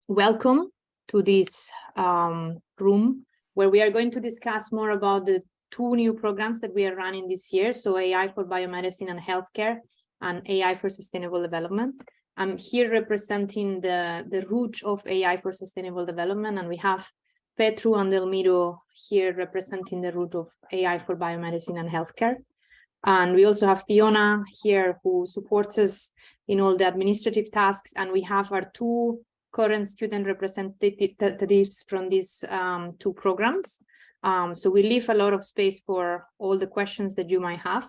Welcome to this room where we are going to discuss more about the two new programs that we are running this year. So AI for Biomedicine and Healthcare and AI for Sustainable Development. I'm here representing the root of AI for Sustainable Development, and we have Petru and Delmiro here representing the root of AI for Biomedicine and Healthcare. And we also have Fiona here who supports us in all the administrative tasks, and we have our two current student representatives from these two programs. So we leave a lot of space for all the questions that you might have.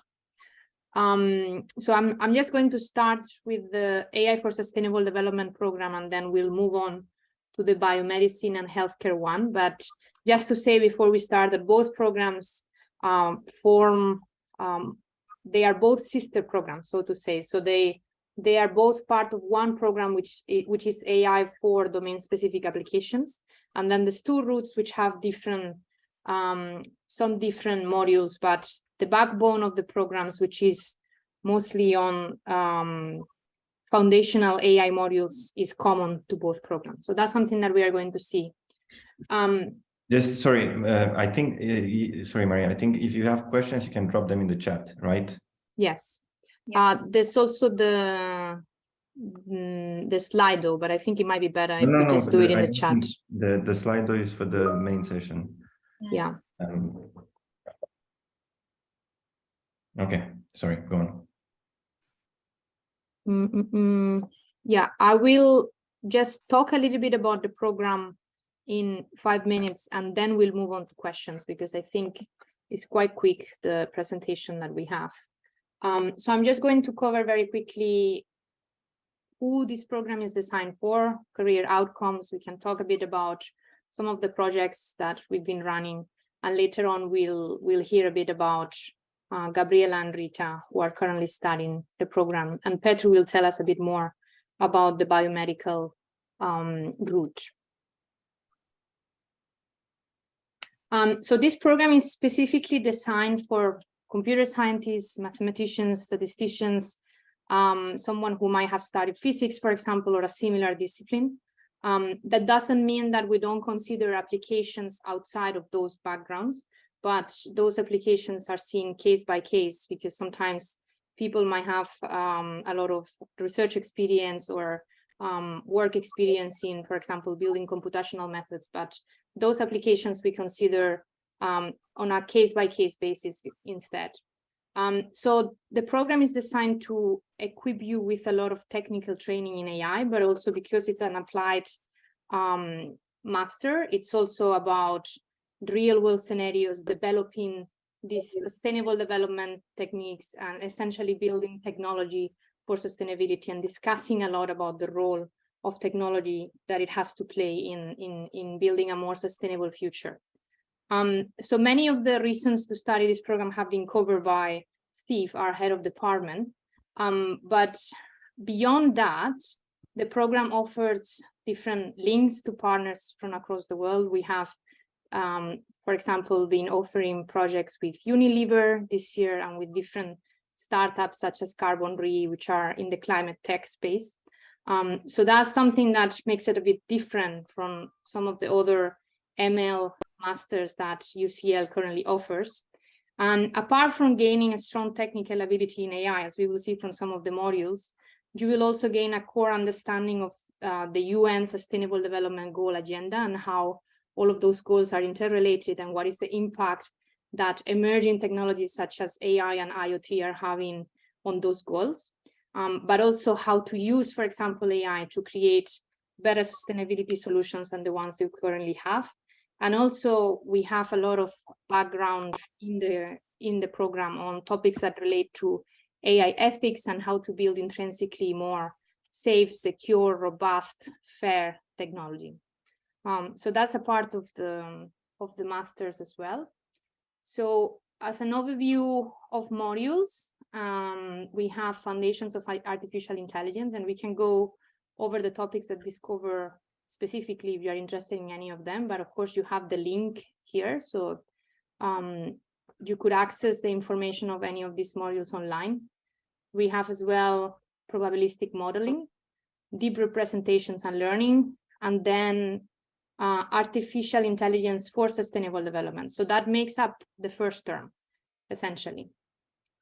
So I'm just going to start with the AI for Sustainable Development program, and then we'll move on to the Biomedicine and Healthcare one. But just to say before we start that both programs they are both sister programs, so to say. So they are both part of one program, which is AI for domain-specific applications. And then there's two routes which have different, some different modules, but the backbone of the programs, which is mostly on foundational AI modules, is common to both programs. So that's something that we are going to see. Just sorry, I think, sorry, Maria, I think if you have questions, you can drop them in the chat, right? Yes. There's also the Slido, but I think it might be better if we just do it in the chat. The Slido is for the main session. Yeah. Okay, sorry, go on. Yeah, I will just talk a little bit about the program in 5 minutes, and then we'll move on to questions, because I think it's quite quick, the presentation that we have. So I'm just going to cover very quickly who this program is designed for, career outcomes. We can talk a bit about some of the projects that we've been running, and later on we'll hear a bit about Gabriela and Rita, who are currently studying the program, and Petru will tell us a bit more about the biomedical route. So this program is specifically designed for computer scientists, mathematicians, statisticians, someone who might have studied physics, for example, or a similar discipline. That doesn't mean that we don't consider applications outside of those backgrounds, but those applications are seen case by case, because sometimes people might have a lot of research experience or work experience in, for example, building computational methods, but those applications we consider on a case-by-case basis instead. So the program is designed to equip you with a lot of technical training in AI, but also because it's an applied master, it's also about real-world scenarios, developing these sustainable development techniques, and essentially building technology for sustainability, and discussing a lot about the role of technology that it has to play in building a more sustainable future. So many of the reasons to study this program have been covered by Steve, our head of department. But beyond that, the program offers different links to partners from across the world. We have, for example, been offering projects with Unilever this year, and with different startups such as Carbon-Re, which are in the climate tech space. So that's something that makes it a bit different from some of the other ML masters that UCL currently offers. And apart from gaining a strong technical ability in AI, as we will see from some of the modules, you will also gain a core understanding of the UN Sustainable Development Goal agenda, and how all of those goals are interrelated, and what is the impact that emerging technologies such as AI and IoT are having on those goals. But also how to use, for example, AI to create better sustainability solutions than the ones they currently have. And also we have a lot of background in the program on topics that relate to AI ethics and how to build intrinsically more safe, secure, robust, fair technology. So that's a part of the masters as well. So as an overview of modules, we have foundations of artificial intelligence, and we can go over the topics that this cover specifically if you are interested in any of them. But of course, you have the link here, so you could access the information of any of these modules online. We have as well probabilistic modeling, deep representations and learning, and then artificial intelligence for sustainable development. So that makes up the first term, essentially.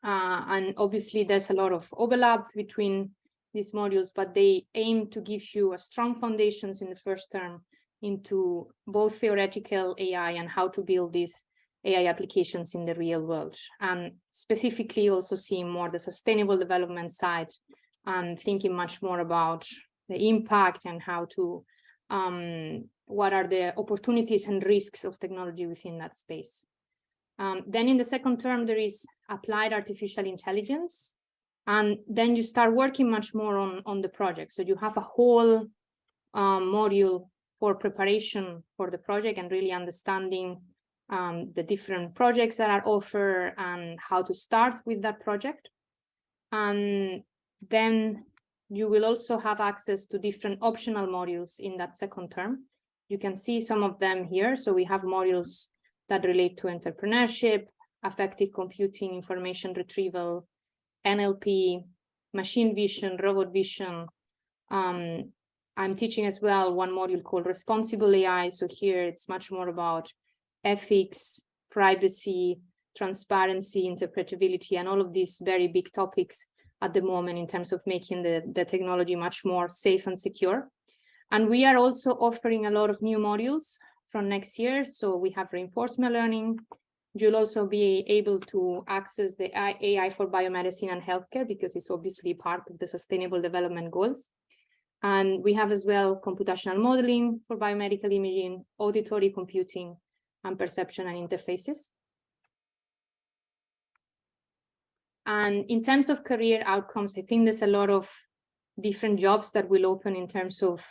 And obviously there's a lot of overlap between these modules, but they aim to give you a strong foundations in the first term into both theoretical AI and how to build these AI applications in the real world, and specifically also seeing more the sustainable development side and thinking much more about the impact and how to, what are the opportunities and risks of technology within that space. Then in the second term, there is applied artificial intelligence, and then you start working much more on the project. So you have a whole module for preparation for the project and really understanding the different projects that are offered and how to start with that project. And then you will also have access to different optional modules in that second term. You can see some of them here. So we have modules that relate to entrepreneurship, affective computing, information retrieval, NLP, machine vision, robot vision. I'm teaching as well one module called responsible AI. So here it's much more about ethics, privacy, transparency, interpretability, and all of these very big topics at the moment in terms of making the technology much more safe and secure. And we are also offering a lot of new modules from next year. So we have reinforcement learning. You'll also be able to access the AI for biomedicine and healthcare because it's obviously part of the Sustainable Development Goals. And we have as well computational modeling for biomedical imaging, auditory computing, and perception and interfaces. And in terms of career outcomes, I think there's a lot of different jobs that will open in terms of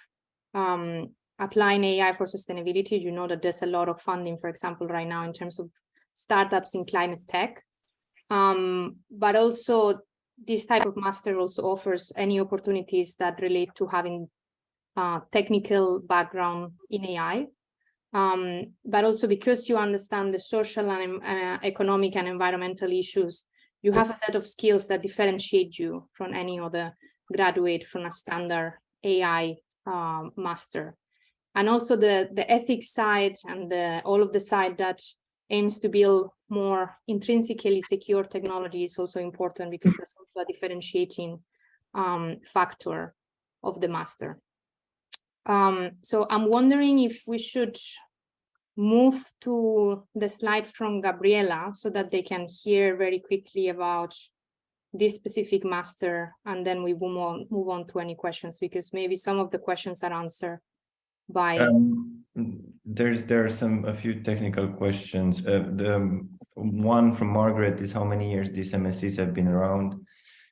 applying AI for sustainability. You know that there's a lot of funding, for example, right now in terms of startups in climate tech. But also this type of master also offers any opportunities that relate to having technical background in AI. But also because you understand the social and economic and environmental issues, you have a set of skills that differentiate you from any other graduate from a standard AI master. And also the ethics side and all of the side that aims to build more intrinsically secure technology is also important because that's also a differentiating factor of the master. So I'm wondering if we should move to the slide from Gabriela so that they can hear very quickly about this specific master, and then we move on to any questions, because maybe some of the questions are answered by... There are a few technical questions. The one from Margaret is how many years these MSCs have been around.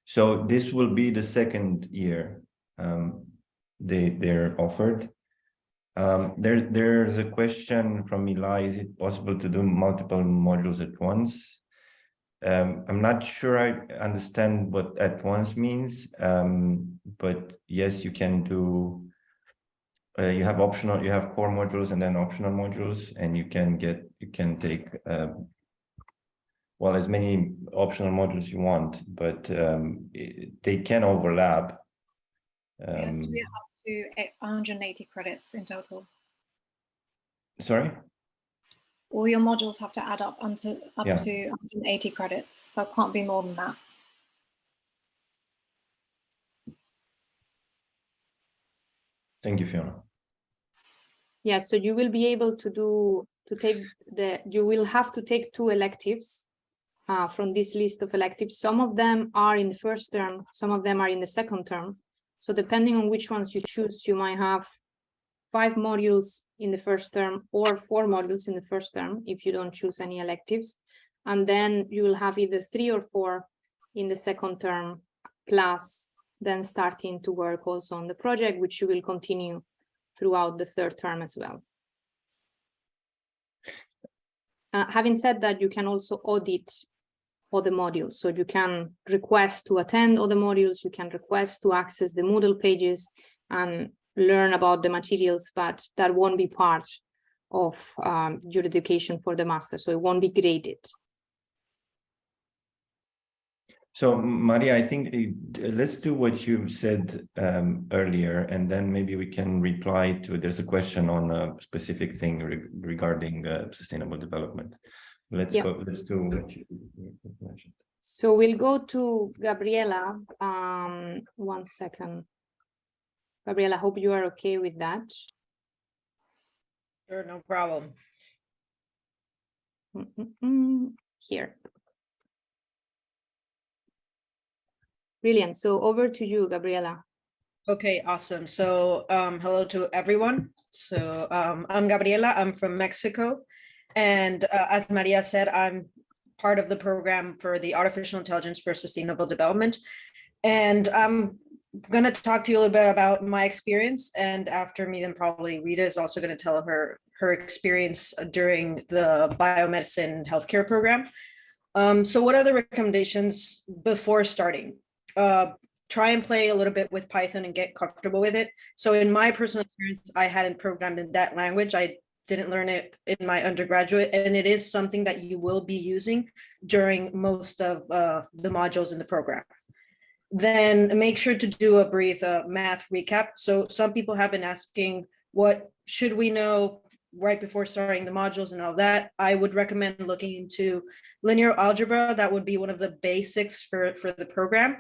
So this will be the second year they're offered. There's a question from Eli, is it possible to do multiple modules at once? I'm not sure I understand what at once means, but yes, you can do, you have core modules and then optional modules, and you can take, well, as many optional modules you want, but they can overlap. Yes, we have to 180 credits in total. Sorry? All your modules have to add up to 180 credits, so it can't be more than that. Thank you, Fiona. Yeah, so you will be able to you will have to take 2 electives from this list of electives. Some of them are in the first term, some of them are in the second term. So depending on which ones you choose, you might have 5 modules in the first term or 4 modules in the first term if you don't choose any electives. And then you will have either 3 or 4 in the second term, plus then starting to work also on the project, which you will continue throughout the third term as well. Having said that, you can also audit other modules. So you can request to attend other modules, you can request to access the Moodle pages and learn about the materials, but that won't be part of your education for the master, so it won't be graded. So Maria, I think let's do what you said earlier, and then maybe we can reply to, there's a question on a specific thing regarding sustainable development. Let's Yeah. go, let's do what you mentioned. So we'll go to Gabriela. 1 second. Gabriela, I hope you are okay with that. Sure, no problem. Here. Brilliant. So over to you, Gabriela. Okay, awesome. So hello to everyone. So I'm Gabriela, I'm from Mexico. And as Maria said, I'm part of the program for the Artificial Intelligence for Sustainable Development. And I'm going to talk to you a little bit about my experience. And after me, then probably Rita is also going to tell her experience during the biomedicine healthcare program. So what are the recommendations before starting? Try and play a little bit with Python and get comfortable with it. So in my personal experience, I hadn't programmed in that language. I didn't learn it in my undergraduate, and it is something that you will be using during most of the modules in the program. Then make sure to do a brief math recap. So some people have been asking, what should we know right before starting the modules and all that? I would recommend looking into linear algebra. That would be one of the basics for the program.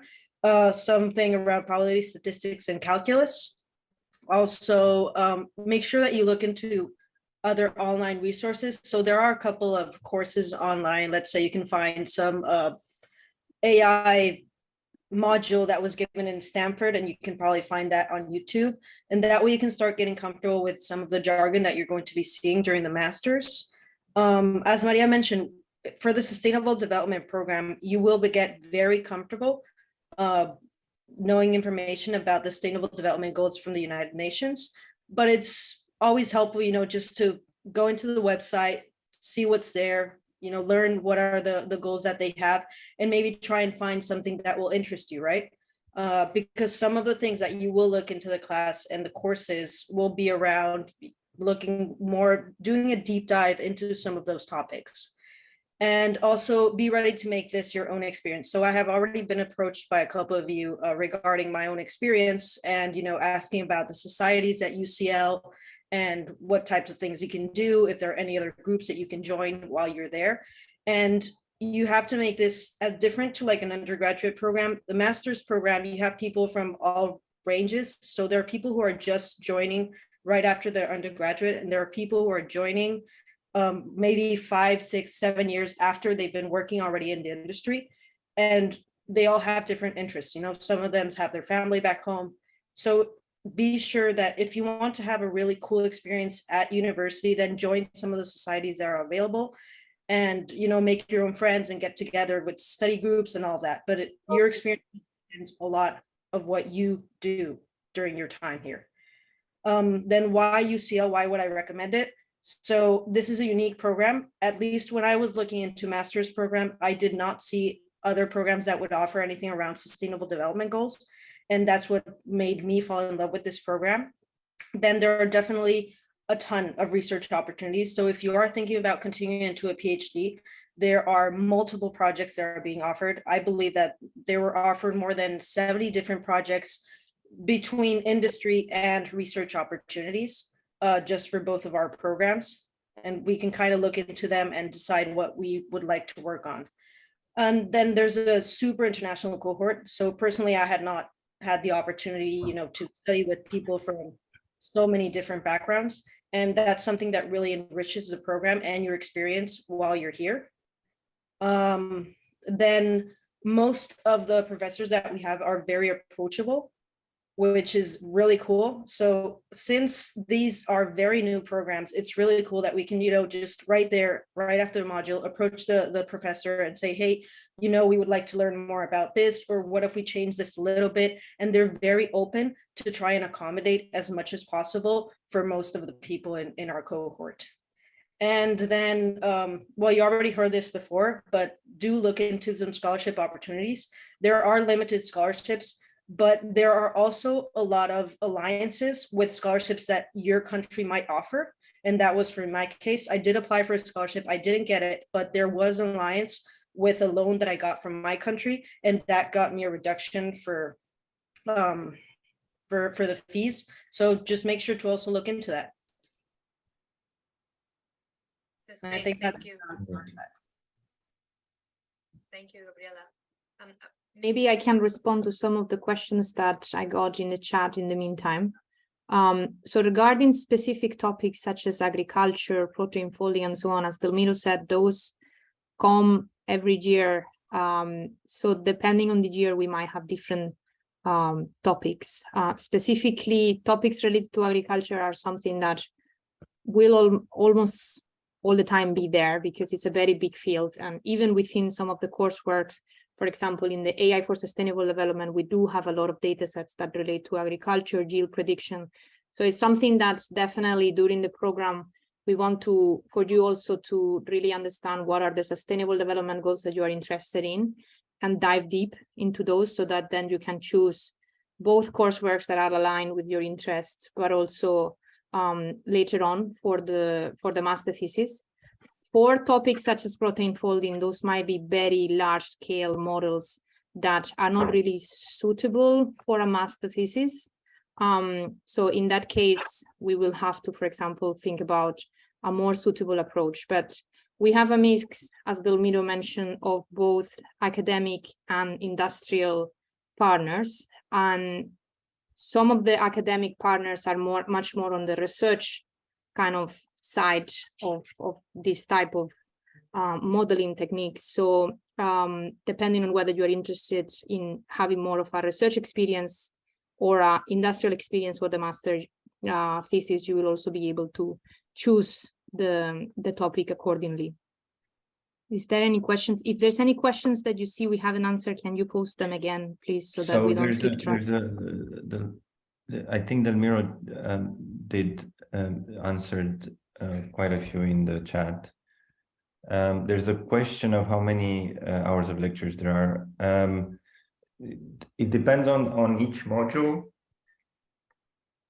Something around probability statistics and calculus. Also, make sure that you look into other online resources. So there are a couple of courses online. Let's say you can find some AI module that was given in Stanford, and you can probably find that on YouTube. And that way you can start getting comfortable with some of the jargon that you're going to be seeing during the masters. As Maria mentioned, for the Sustainable Development Program, you will get very comfortable knowing information about the Sustainable Development Goals from the United Nations. But it's always helpful, just to go into the website, see what's there, learn what are the goals that they have, and maybe try and find something that will interest you, right? Because some of the things that you will look into the class and the courses will be around looking more, doing a deep dive into some of those topics. And also be ready to make this your own experience. So I have already been approached by a couple of you regarding my own experience and, asking about the societies at UCL and what types of things you can do, if there are any other groups that you can join while you're there. And you have to make this as different to like an undergraduate program. The master's program, you have people from all ranges. So there are people who are just joining right after their undergraduate, and there are people who are joining maybe 5, 6, 7 years after they've been working already in the industry. And they all have different interests. Some of them have their family back home. So be sure that if you want to have a really cool experience at university, then join some of the societies that are available and, make your own friends and get together with study groups and all that. But your experience depends a lot of what you do during your time here. Then why UCL? Why would I recommend it? So this is a unique program. At least when I was looking into master's program, I did not see other programs that would offer anything around sustainable development goals. And that's what made me fall in love with this program. Then there are definitely a ton of research opportunities. So if you are thinking about continuing into a PhD, there are multiple projects that are being offered. I believe that they were offered more than 70 different projects between industry and research opportunities. Just for both of our programs, and we can kind of look into them and decide what we would like to work on. And then there's a super international cohort. So personally, I had not had the opportunity, to study with people from so many different backgrounds. And that's something that really enriches the program and your experience while you're here. Then most of the professors that we have are very approachable, which is really cool. So since these are very new programs, it's really cool that we can, just right there, right after the module, approach the professor and say, hey, we would like to learn more about this, or what if we change this a little bit? And they're very open to try and accommodate as much as possible for most of the people in our cohort. And then, well, you already heard this before, but do look into some scholarship opportunities. There are limited scholarships, but there are also a lot of alliances with scholarships that your country might offer. And that was for my case. I did apply for a scholarship. I didn't get it, but there was an alliance with a loan that I got from my country, and that got me a reduction for the fees. So just make sure to also look into that. That's And I great. think Thank that's you. our side. Thank you, Gabriela. Maybe I can respond to some of the questions that I got in the chat in the meantime. So regarding specific topics such as agriculture, protein folding, and so on, as Delmiro said, those come every year. So depending on the year, we might have different topics. Specifically, topics related to agriculture are something that will almost all the time be there because it's a very big field. And even within some of the courseworks, for example, in the AI for Sustainable Development, we do have a lot of data sets that relate to agriculture, yield prediction. So it's something that's definitely during the program, we want for you also to really understand what are the sustainable development goals that you are interested in and dive deep into those so that then you can choose both courseworks that are aligned with your interests, but also later on for the master thesis. For topics such as protein folding, those might be very large scale models that are not really suitable for a master thesis. So in that case, we will have to, for example, think about a more suitable approach. But we have a mix, as Delmiro mentioned, of both academic and industrial partners. And some of the academic partners are much more on the research kind of side of this type of modeling techniques. So depending on whether you're interested in having more of a research experience or industrial experience for the master thesis, you will also be able to choose the topic accordingly. Is there any questions? If there's any questions that you see we haven't answered, can you post them again, please, so that we don't keep track? I think Delmiro did answered quite a few in the chat. There's a question of how many hours of lectures there are. It depends on each module.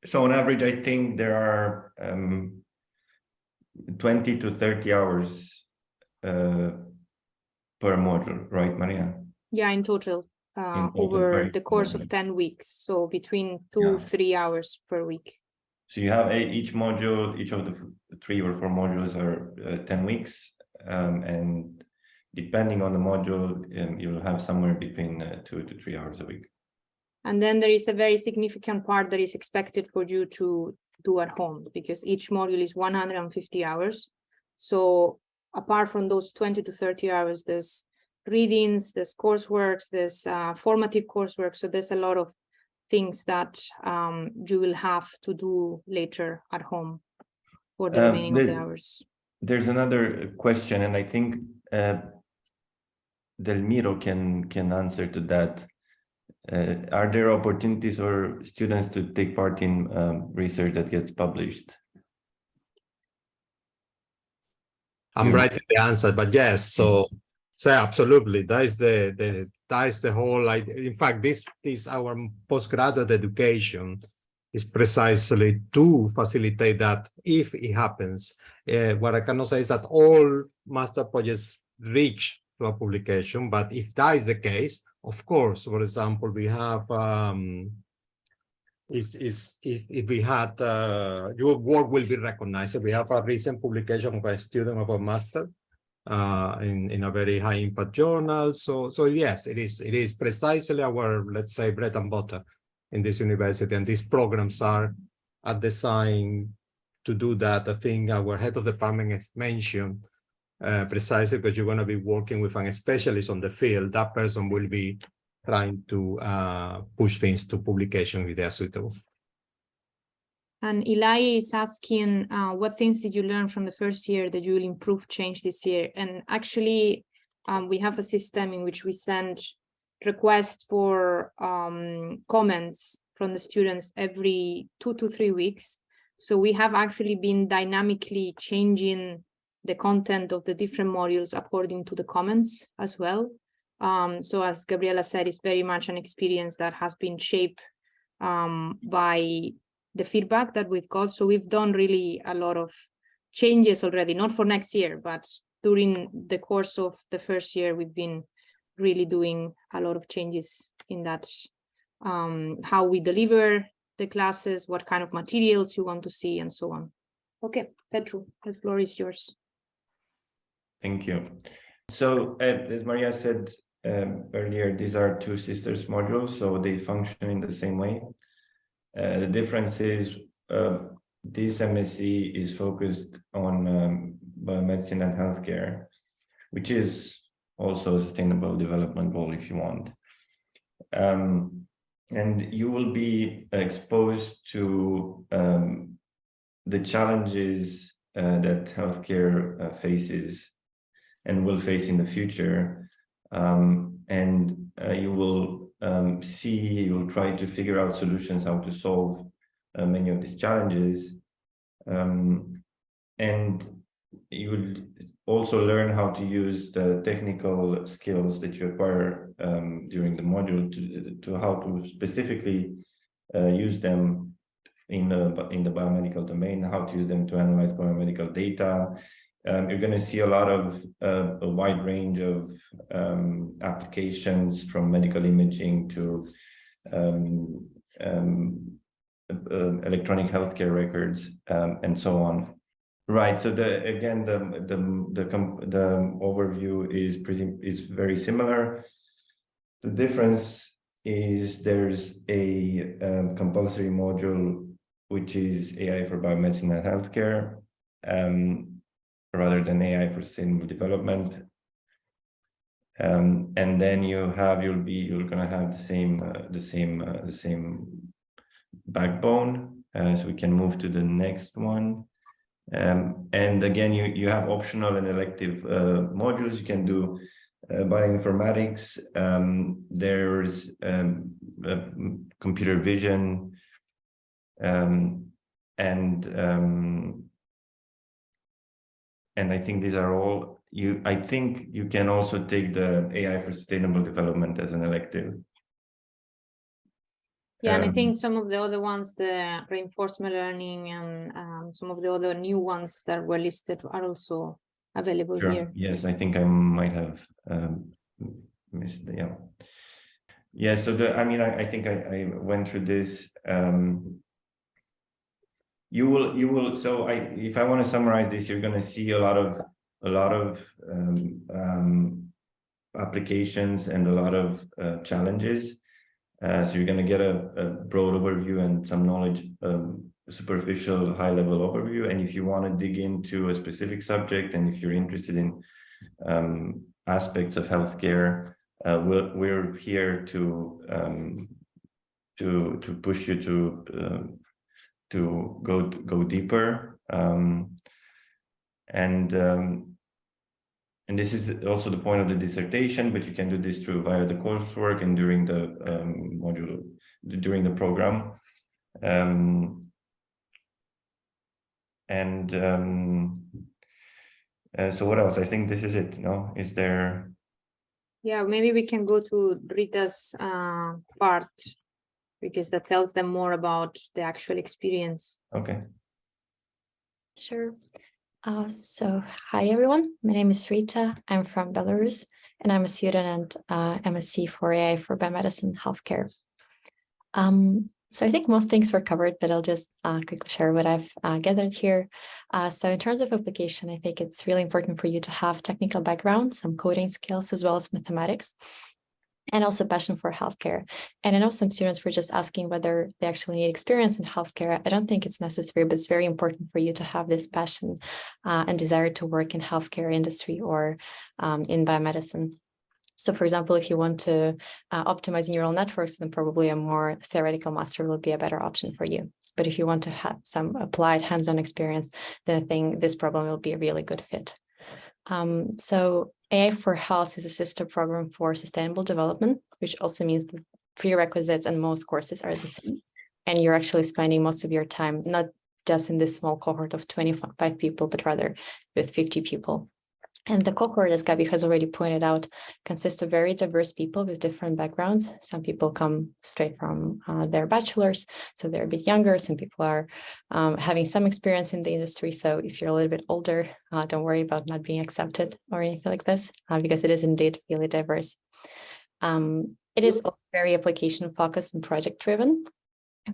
So on average, I think there are 20 to 30 hours per module, right, Maria? Yeah, in total, over the course of 10 weeks. So between 2-3 hours per week. So you have each module, each of the 3 or 4 modules are 10 weeks. And depending on the module, you'll have somewhere between 2 to 3 hours a week. And then there is a very significant part that is expected for you to do at home, because each module is 150 hours. So apart from those 20 to 30 hours, there's readings, there's coursework, there's formative coursework. So there's a lot of things that you will have to do later at home for the remaining of the hours. There's another question, and I think Delmiro can answer to that. Are there opportunities for students to take part in research that gets published? I'm writing the answer, but yes. So absolutely, that is the whole idea. In fact, this our postgraduate education is precisely to facilitate that if it happens. What I cannot say is that all master projects reach to a publication, but if that is the case, of course, for example, we have if we had your work will be recognized. We have a recent publication of a student of a master in a very high impact journal. So yes, it is precisely our, let's say, bread and butter in this university, and these programs are designed to do that. I think our head of department has mentioned precisely because you're going to be working with a specialist on the field. That person will be trying to push things to publication if they are suitable. And Eli is asking, what things did you learn from the first year that you will improve, change this year? And actually, we have a system in which we send requests for comments from the students every 2 to 3 weeks. So we have actually been dynamically changing the content of the different modules according to the comments as well. So as Gabriela said, it's very much an experience that has been shaped by the feedback that we've got. So we've done really a lot of changes already, not for next year, but during the course of the first year, we've been really doing a lot of changes in that, how we deliver the classes, what kind of materials you want to see, and so on. Okay, Petru, the floor is yours. Thank you. So as Maria said earlier, these are two sisters modules, so they function in the same way. The difference is this MSc is focused on biomedicine and healthcare, which is also a sustainable development goal if you want. And you will be exposed to the challenges that healthcare faces and will face in the future. And you will you'll try to figure out solutions how to solve many of these challenges. And you will also learn how to use the technical skills that you acquire during the module to how to specifically use them in the biomedical domain, how to use them to analyze biomedical data. You're going to see a lot of a wide range of applications, from medical imaging to electronic healthcare records, and so on. Right. So the overview is very similar. The difference is there's a compulsory module which is AI for biomedicine and healthcare, rather than AI for sustainable development. And then you're gonna have the same backbone. So we can move to the next one. And again, you have optional and elective modules. You can do bioinformatics. There's computer vision, and I think these are all I think you can also take the AI for sustainable development as an elective. Yeah, and I think some of the other ones, the reinforcement learning and some of the other new ones that were listed are also available here. Yes, I think I might have missed. Yeah. So I think I went through this. You will. So if I want to summarize this, you're going to see a lot of applications and a lot of challenges. So you're going to get a broad overview and some knowledge, superficial, high-level overview. And if you want to dig into a specific subject, and if you're interested in aspects of healthcare, we're here to push you to go deeper. And this is also the point of the dissertation, but you can do this via the coursework and during the during the program. So what else? I think this is it. No, is there? Yeah, maybe we can go to Rita's part, because that tells them more about the actual experience. Okay. Sure. So hi everyone, my name is Rita. I'm from Belarus, and I'm a student at MSc for AI for Biomedicine Healthcare. So I think most things were covered, but I'll just quickly share what I've gathered here. So in terms of application, I think it's really important for you to have technical background, some coding skills, as well as mathematics, and also passion for healthcare. And I know some students were just asking whether they actually need experience in healthcare. I don't think it's necessary, but it's very important for you to have this passion and desire to work in healthcare industry or in biomedicine. So for example, if you want to optimize neural networks, then probably a more theoretical master will be a better option for you. But if you want to have some applied hands-on experience, then I think this program will be a really good fit. So AI for Health is a sister program for sustainable development, which also means the prerequisites and most courses are the same. And you're actually spending most of your time, not just in this small cohort of 25 people, but rather with 50 people. And the cohort, as Gabi has already pointed out, consists of very diverse people with different backgrounds. Some people come straight from their bachelor's, so they're a bit younger. Some people are having some experience in the industry. So if you're a little bit older, don't worry about not being accepted or anything like this, because it is indeed really diverse. It is also very application focused and project driven.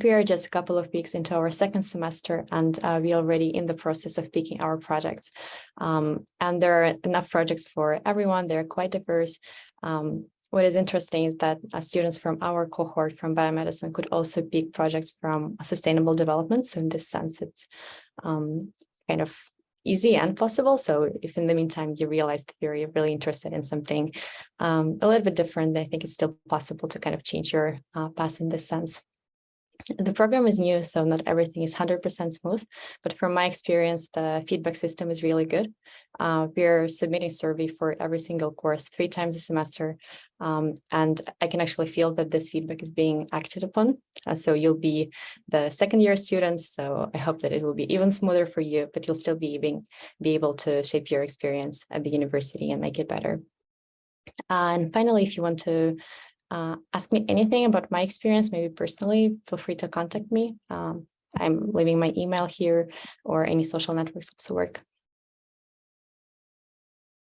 We are just a couple of weeks into our second semester, and we're already in the process of picking our projects. And there are enough projects for everyone. They're quite diverse. What is interesting is that students from our cohort from biomedicine could also pick projects from sustainable development. So in this sense, it's kind of easy and possible. So if in the meantime you realize that you're really interested in something a little bit different, I think it's still possible to kind of change your path in this sense. The program is new, so not everything is 100% smooth, but from my experience, the feedback system is really good. We're submitting survey for every single course 3 times a semester, and I can actually feel that this feedback is being acted upon. So you'll be the second year students, so I hope that it will be even smoother for you, but you'll still be able to shape your experience at the university and make it better. And finally, if you want to ask me anything about my experience, maybe personally, feel free to contact me. I'm leaving my email here, or any social networks also work.